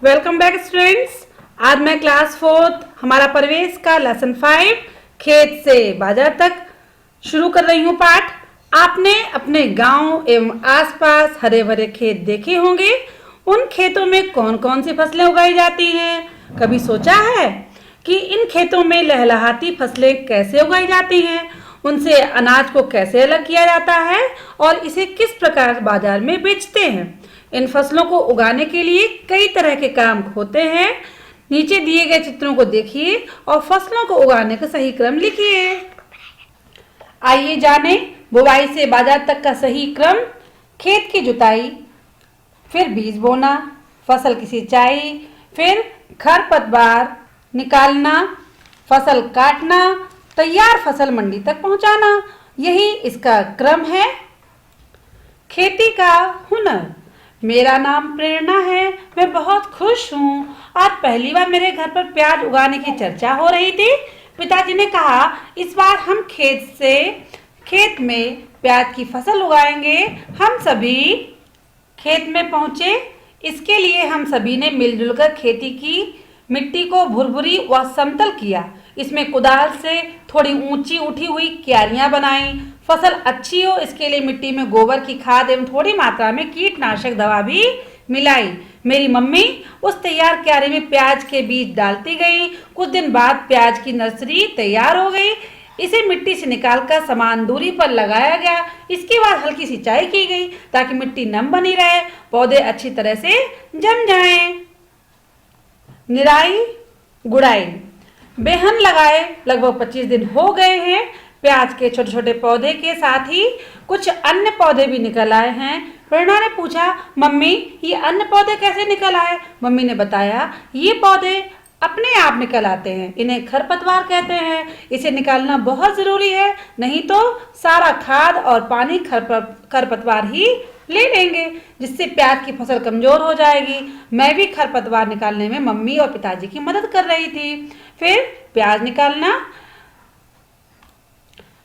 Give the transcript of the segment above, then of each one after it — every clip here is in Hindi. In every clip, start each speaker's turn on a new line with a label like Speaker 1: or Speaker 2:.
Speaker 1: Welcome back students. आज मैं क्लास 4 हमारा परिवेश का लेसन 5 खेत से बाजार तक शुरू कर रही हूँ पाठ। आपने अपने गांव एवं आसपास हरे भरे खेत देखे होंगे। उन खेतों में कौन कौन सी फसलें उगाई जाती हैं? कभी सोचा है कि इन खेतों में लहलहाती फसलें कैसे उगाई जाती हैं? उनसे अनाज को कैसे अलग किया जाता है और इसे किस प्रकार बाजार में बेचते हैं? इन फसलों को उगाने के लिए कई तरह के काम होते हैं। नीचे दिए गए चित्रों को देखिए और फसलों को उगाने का सही क्रम लिखिए। आइए जाने बुवाई से बाजार तक का सही क्रम। खेत की जुताई, फिर बीज बोना, फसल की सिंचाई, फिर खरपतवार निकालना, फसल काटना, तैयार फसल मंडी तक पहुंचाना, यही इसका क्रम है। खेती का हुनर। मेरा नाम प्रेरणा है। मैं बहुत खुश हूँ। आज पहली बार मेरे घर पर प्याज उगाने की चर्चा हो रही थी। पिताजी ने कहा इस बार हम खेत में प्याज की फसल उगाएंगे। हम सभी खेत में पहुंचे। इसके लिए हम सभी ने मिलजुल कर खेती की मिट्टी को भुरभुरी व समतल किया। इसमें कुदाल से थोड़ी ऊंची उठी हुई क्यारियां बनाई। फसल अच्छी हो इसके लिए मिट्टी में गोबर की खाद एवं थोड़ी मात्रा में कीटनाशक दवा भी मिलाई। मेरी मम्मी उस तैयार क्यारी में प्याज के बीज डालती गई। कुछ दिन बाद प्याज की नर्सरी तैयार हो गई। इसे मिट्टी से निकालकर समान दूरी पर लगाया गया। इसके बाद हल्की सिंचाई की गई ताकि मिट्टी नम बनी रहे, पौधे अच्छी तरह से जम जाएं। निराई गुड़ाई। बेहन लगाए लगभग 25 दिन हो गए हैं। प्याज के छोटे छोटे पौधे के साथ ही कुछ अन्य पौधे भी निकल आए हैं। प्रेरणा ने पूछा, मम्मी ये अन्य पौधे कैसे निकल आए? मम्मी ने बताया ये पौधे अपने आप निकल आते हैं। इन्हें खरपतवार कहते हैं। इसे निकालना बहुत जरूरी है, नहीं तो सारा खाद और पानी खरपतवार ही ले लेंगे, जिससे प्याज की फसल कमजोर हो जाएगी। मैं भी खरपतवार निकालने में मम्मी और पिताजी की मदद कर रही थी। फिर प्याज निकालना।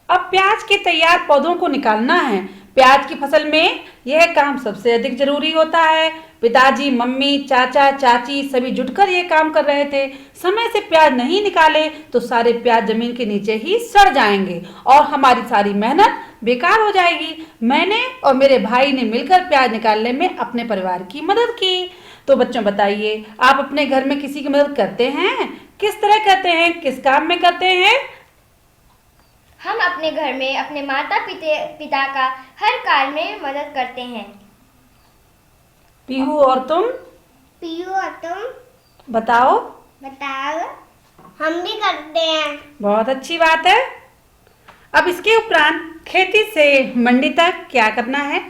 Speaker 1: अब प्याज के तैयार पौधों को निकालना है। प्याज की फसल में यह काम सबसे अधिक जरूरी होता है। पिताजी, मम्मी, चाचा, चाची सभी जुटकर यह काम कर रहे थे। समय से प्याज नहीं निकाले तो सारे प्याज जमीन के नीचे ही सड़ जाएंगे और हमारी सारी मेहनत बेकार हो जाएगी। मैंने और मेरे भाई ने मिलकर प्याज निकालने में अपने परिवार की मदद की। तो बच्चों बताइए, आप अपने घर में किसी की मदद करते हैं? किस तरह करते हैं? किस काम में करते हैं?
Speaker 2: हम अपने घर में अपने माता पिता का हर कार्य में मदद करते हैं।
Speaker 1: पीहू और तुम?
Speaker 3: पीयू और तुम
Speaker 1: बताओ।
Speaker 3: हम भी करते हैं।
Speaker 1: बहुत अच्छी बात है। अब इसके उपरांत खेती से मंडी तक क्या करना है?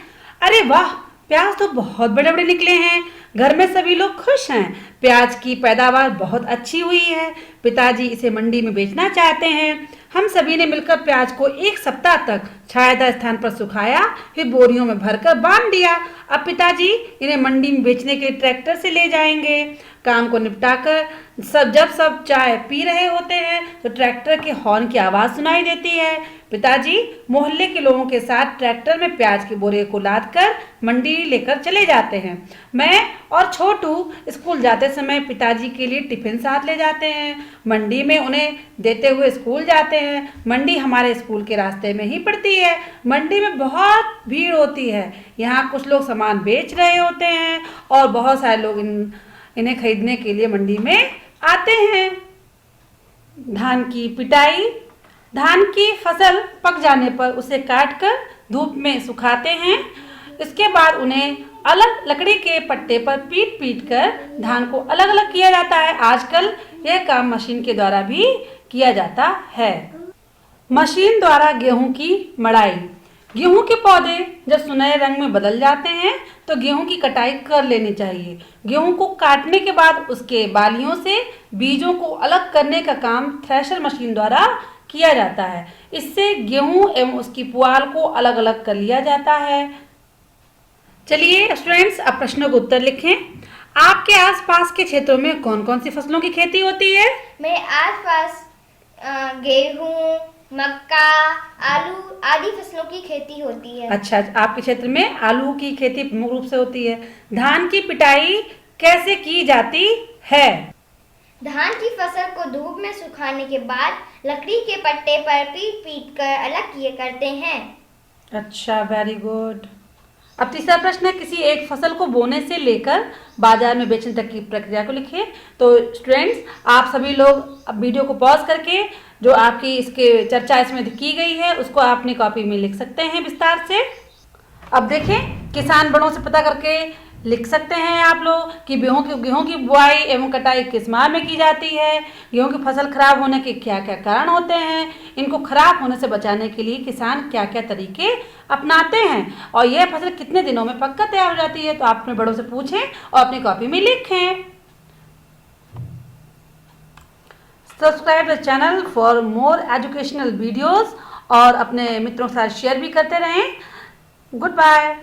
Speaker 1: अरे वाह, प्याज तो बहुत बड़े बड़े निकले हैं। घर में सभी लोग खुश हैं। प्याज की पैदावार बहुत अच्छी हुई है। पिताजी इसे मंडी में बेचना चाहते हैं। हम सभी ने मिलकर प्याज को 1 सप्ताह तक छायादार स्थान पर सुखाया, फिर बोरियों में भरकर बांध दिया। अब पिताजी इन्हें मंडी में बेचने के लिए ट्रैक्टर से ले जाएंगे। काम को निपटाकर जब सब चाय पी रहे होते हैं तो ट्रैक्टर के हॉर्न की आवाज़ सुनाई देती है। पिताजी मोहल्ले के लोगों के साथ ट्रैक्टर में प्याज के बोरे को लादकर मंडी लेकर चले जाते हैं। मैं और छोटू स्कूल जाते समय पिताजी के लिए टिफिन साथ ले जाते हैं। मंडी में उन्हें देते हुए स्कूल जाते हैं। मंडी हमारे स्कूल के रास्ते में ही पड़ती है। मंडी में बहुत भीड़ होती है। यहाँ कुछ लोग सामान बेच रहे होते हैं और बहुत सारे लोग इन्हें खरीदने के लिए मंडी में आते हैं। धान की पिटाई। धान की फसल पक जाने पर उसे काटकर धूप में सुखाते हैं। इसके बाद उन्हें अलग लकड़ी के पट्टे पर पीट कर धान को अलग अलग किया जाता है। आजकल यह काम मशीन के द्वारा भी किया जाता है। मशीन द्वारा गेहूं की मड़ाई। गेहूं के पौधे जब सुनहरे रंग में बदल जाते हैं तो गेहूं की कटाई कर लेनी चाहिए। गेहूं को काटने के बाद उसके बालियों से बीजों को अलग करने का काम थ्रेशर मशीन द्वारा किया जाता है। इससे गेहूं एवं उसकी पुआल को अलग अलग कर लिया जाता है। चलिए स्टूडेंट्स, अब प्रश्नों के उत्तर लिखें। आपके आसपास के क्षेत्रों में कौन कौन सी फसलों की खेती होती है?
Speaker 2: मेरे आसपास गेहूं, मक्का, आलू आदि फसलों की खेती होती है।
Speaker 1: अच्छा, आपके क्षेत्र में आलू की खेती प्रमुख रूप से होती है। धान की पिटाई कैसे की जाती है?
Speaker 2: धान की फसल को धूप में सुखाने के बाद लकड़ी के पट्टे पर पीट पीट कर अलग किए करते हैं।
Speaker 1: अच्छा, वेरी गुड। अब तीसरा प्रश्न है, किसी एक फसल को बोने से लेकर बाजार में बेचने तक की प्रक्रिया को लिखिए। तो स्टूडेंट्स, आप सभी लोग अब वीडियो को पॉज करके जो आपकी इसके चर्चा इसमें की गई है उसको आप अपनी कॉपी में लिख सकते हैं विस्तार से। अब देखें, किसान बड़ों से पता करके लिख सकते हैं आप लोग कि गेहूं की बुआई एवं कटाई किस माह में की जाती है, गेहूं की फसल खराब होने के क्या क्या कारण होते हैं, इनको खराब होने से बचाने के लिए किसान क्या क्या तरीके अपनाते हैं, और यह फसल कितने दिनों में पककर तैयार हो जाती है। तो आप अपने बड़ों से पूछें और अपनी कॉपी में लिखें। Subscribe the channel for more educational videos और अपने मित्रों के साथ शेयर भी करते रहें। Good bye.